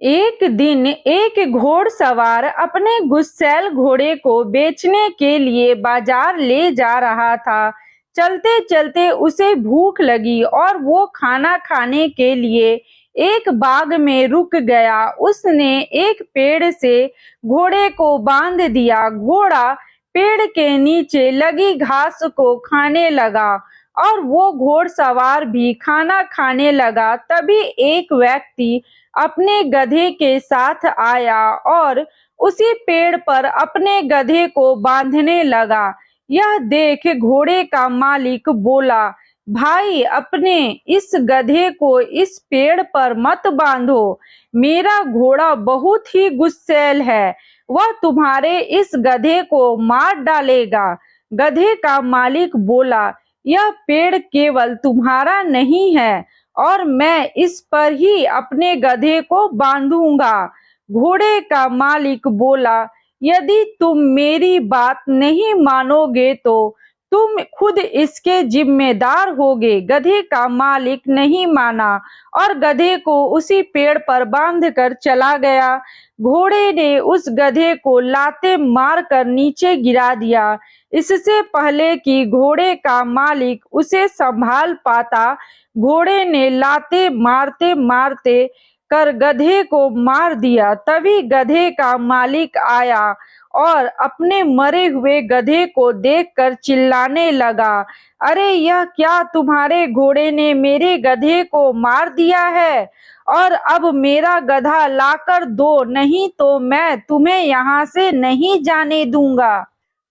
एक दिन एक घोड़सवार अपने गुस्सैल घोड़े को बेचने के लिए बाजार ले जा रहा था। चलते चलते उसे भूख लगी और वो खाना खाने के लिए एक बाग में रुक गया। उसने एक पेड़ से घोड़े को बांध दिया। घोड़ा पेड़ के नीचे लगी घास को खाने लगा और वो घोड़सवार भी खाना खाने लगा। तभी एक व्यक्ति अपने गधे के साथ आया और उसी पेड़ पर अपने गधे को बांधने लगा। यह देख घोड़े का मालिक बोला, भाई अपने इस गधे को इस पेड़ पर मत बांधो, मेरा घोड़ा बहुत ही गुस्सैल है, वह तुम्हारे इस गधे को मार डालेगा। गधे का मालिक बोला, यह पेड़ केवल तुम्हारा नहीं है और मैं इस पर ही अपने गधे को बांधूंगा। घोड़े का मालिक बोला, यदि तुम मेरी बात नहीं मानोगे तो तुम खुद इसके जिम्मेदार होगे। गधे का मालिक नहीं माना और गधे को उसी पेड़ पर बांधकर चला गया। घोड़े ने उस गधे को लाते मारकर नीचे गिरा दिया। इससे पहले कि घोड़े का मालिक उसे संभाल पाता, घोड़े ने लाते मारते मारते कर गधे को मार दिया। तभी गधे का मालिक आया और अपने मरे हुए गधे को देखकर चिल्लाने लगा, अरे यह क्या, तुम्हारे घोड़े ने मेरे गधे को मार दिया है और अब मेरा गधा लाकर दो, नहीं तो मैं तुम्हें यहाँ से नहीं जाने दूंगा।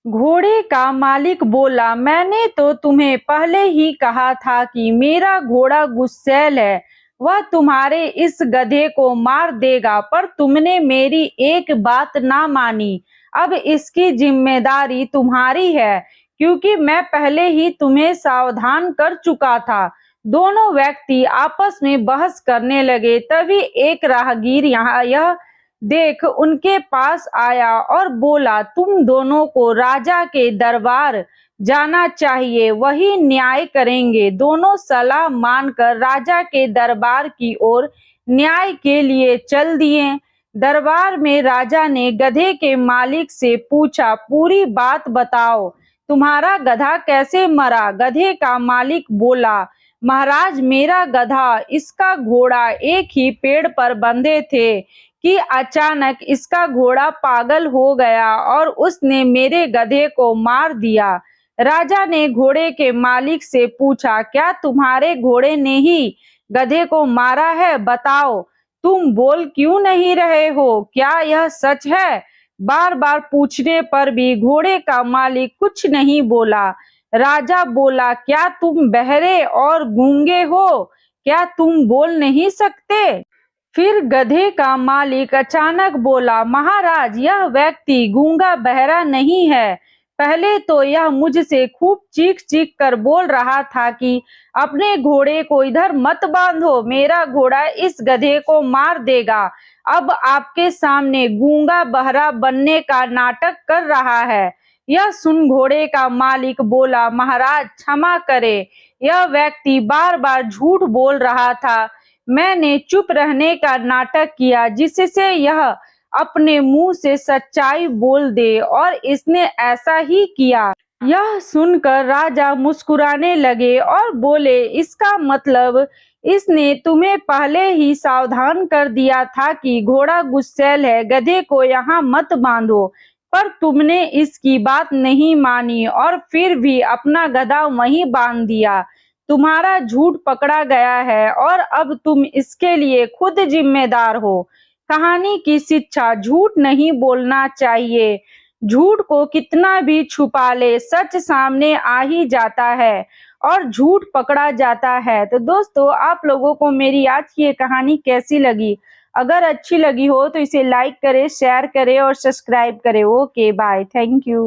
घोड़े का मालिक बोला, मैंने तो तुम्हें पहले ही कहा था कि मेरा घोड़ा गुस्सैल है, वह तुम्हारे इस गधे को मार देगा, पर तुमने मेरी एक बात ना मानी। अब इसकी जिम्मेदारी तुम्हारी है, क्योंकि मैं पहले ही तुम्हें सावधान कर चुका था। दोनों व्यक्ति आपस में बहस करने लगे। तभी एक राहगीर यह देख उनके पास आया और बोला, तुम दोनों को राजा के दरबार जाना चाहिए, वही न्याय करेंगे। दोनों सलाह मानकर राजा के दरबार की ओर न्याय के लिए चल दिए। दरबार में राजा ने गधे के मालिक से पूछा, पूरी बात बताओ, तुम्हारा गधा कैसे मरा? गधे का मालिक बोला, महाराज मेरा गधा, इसका घोड़ा एक ही पेड़ पर बंधे थे कि अचानक इसका घोड़ा पागल हो गया और उसने मेरे गधे को मार दिया। राजा ने घोड़े के मालिक से पूछा, क्या तुम्हारे घोड़े ने ही गधे को मारा है? बताओ, तुम बोल क्यों नहीं रहे हो? क्या यह सच है? बार बार पूछने पर भी घोड़े का मालिक कुछ नहीं बोला। राजा बोला, क्या तुम बहरे और गूंगे हो? क्या तुम बोल नहीं सकते? फिर गधे का मालिक अचानक बोला, महाराज यह व्यक्ति गूंगा बहरा नहीं है। पहले तो यह मुझसे खूब चीख चीख कर बोल रहा था कि अपने घोड़े को इधर मत बांधो, मेरा घोड़ा इस गधे को मार देगा। अब आपके सामने गूंगा बहरा बनने का नाटक कर रहा है। यह सुन घोड़े का मालिक बोला, महाराज क्षमा करे, यह व्यक्ति बार बार झूठ बोल रहा था। मैंने चुप रहने का नाटक किया जिससे यह अपने मुंह से सच्चाई बोल दे, और इसने ऐसा ही किया। यह सुनकर राजा मुस्कुराने लगे और बोले, इसका मतलब इसने तुम्हें पहले ही सावधान कर दिया था कि घोड़ा गुस्सैल है, गधे को यहाँ मत बांधो, पर तुमने इसकी बात नहीं मानी और फिर भी अपना गधा वहीं बांध दिया। तुम्हारा झूठ पकड़ा गया है और अब तुम इसके लिए खुद जिम्मेदार हो। कहानी की शिक्षा, झूठ नहीं बोलना चाहिए। झूठ को कितना भी छुपा ले, सच सामने आ ही जाता है और झूठ पकड़ा जाता है। तो दोस्तों, आप लोगों को मेरी आज की ये कहानी कैसी लगी? अगर अच्छी लगी हो तो इसे लाइक करें, शेयर करें और सब्सक्राइब करें। Okay bye, thank you.